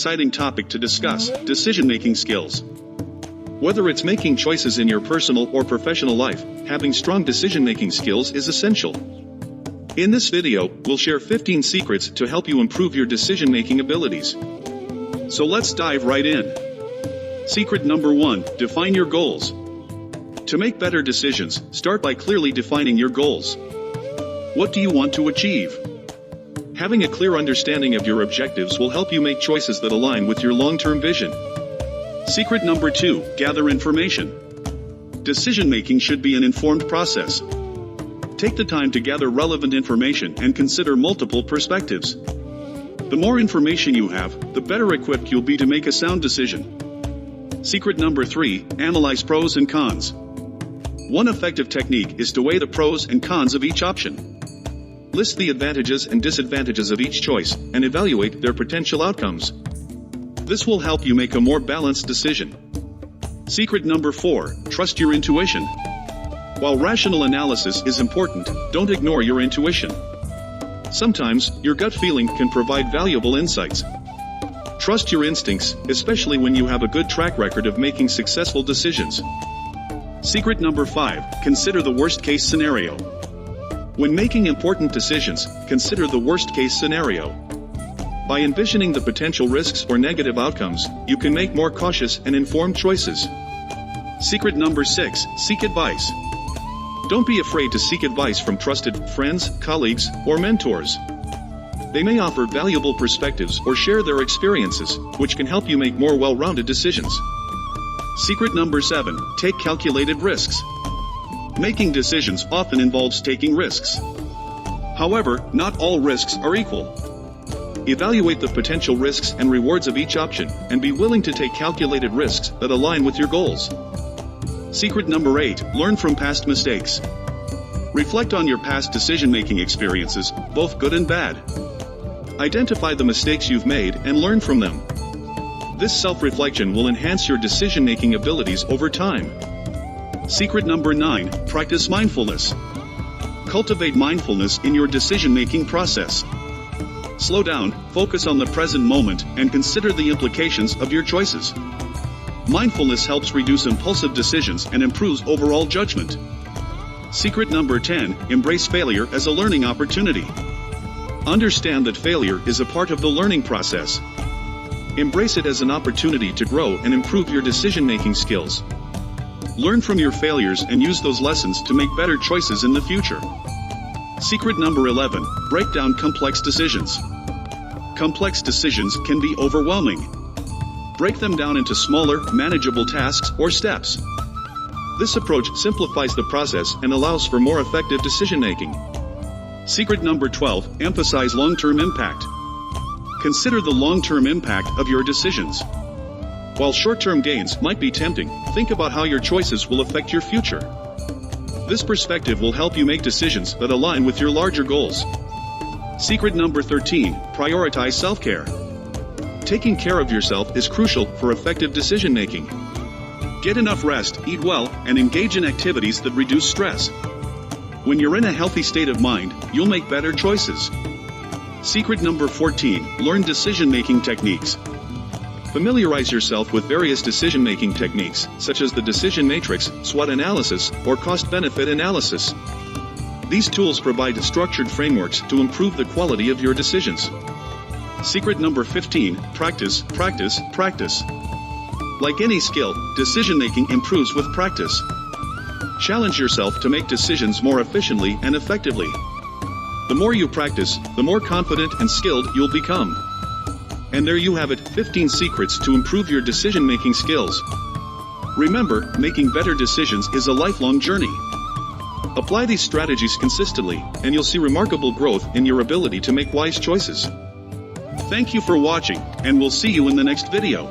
exciting topic to discuss: decision-making skills. Whether it's making choices in your personal or professional life, having strong decision-making skills is essential. In this video, we'll share 15 secrets to help you improve your decision-making abilities. So let's dive right in. Secret number 1, define your goals. To make better decisions, start by clearly defining your goals. What do you want to achieve? Having a clear understanding of your objectives will help you make choices that align with your long-term vision. Secret number 2, gather information. Decision-making should be an informed process. Take the time to gather relevant information and consider multiple perspectives. The more information you have, the better equipped you'll be to make a sound decision. Secret number 3, analyze pros and cons. One effective technique is to weigh the pros and cons of each option. List the advantages and disadvantages of each choice, and evaluate their potential outcomes. This will help you make a more balanced decision. Secret number 4, trust your intuition. While rational analysis is important, don't ignore your intuition. Sometimes, your gut feeling can provide valuable insights. Trust your instincts, especially when you have a good track record of making successful decisions. Secret number 5, consider the worst-case scenario. When making important decisions, consider the worst-case scenario. By envisioning the potential risks or negative outcomes, you can make more cautious and informed choices. Secret number 6, seek advice. Don't be afraid to seek advice from trusted friends, colleagues, or mentors. They may offer valuable perspectives or share their experiences, which can help you make more well-rounded decisions. Secret number 7, take calculated risks. Making decisions often involves taking risks. However, not all risks are equal. Evaluate the potential risks and rewards of each option, and be willing to take calculated risks that align with your goals. Secret number 8, learn from past mistakes. Reflect on your past decision-making experiences, both good and bad. Identify the mistakes you've made and learn from them. This self-reflection will enhance your decision-making abilities over time. Secret number 9, practice mindfulness. Cultivate mindfulness in your decision-making process. Slow down, focus on the present moment, and consider the implications of your choices. Mindfulness helps reduce impulsive decisions and improves overall judgment. Secret number 10, embrace failure as a learning opportunity. Understand that failure is a part of the learning process. Embrace it as an opportunity to grow and improve your decision-making skills. Learn from your failures and use those lessons to make better choices in the future. Secret number 11, break down complex decisions. Complex decisions can be overwhelming. Break them down into smaller, manageable tasks or steps. This approach simplifies the process and allows for more effective decision-making. Secret number 12, emphasize long-term impact. Consider the long-term impact of your decisions. While short-term gains might be tempting, think about how your choices will affect your future. This perspective will help you make decisions that align with your larger goals. Secret number 13, prioritize self-care. Taking care of yourself is crucial for effective decision-making. Get enough rest, eat well, and engage in activities that reduce stress. When you're in a healthy state of mind, you'll make better choices. Secret number 14, learn decision-making techniques. Familiarize yourself with various decision-making techniques, such as the decision matrix, SWOT analysis, or cost-benefit analysis. These tools provide structured frameworks to improve the quality of your decisions. Secret number 15, practice, practice, practice. Like any skill, decision-making improves with practice. Challenge yourself to make decisions more efficiently and effectively. The more you practice, the more confident and skilled you'll become. And there you have it, 15 secrets to improve your decision-making skills. Remember, making better decisions is a lifelong journey. Apply these strategies consistently, and you'll see remarkable growth in your ability to make wise choices. Thank you for watching, and we'll see you in the next video.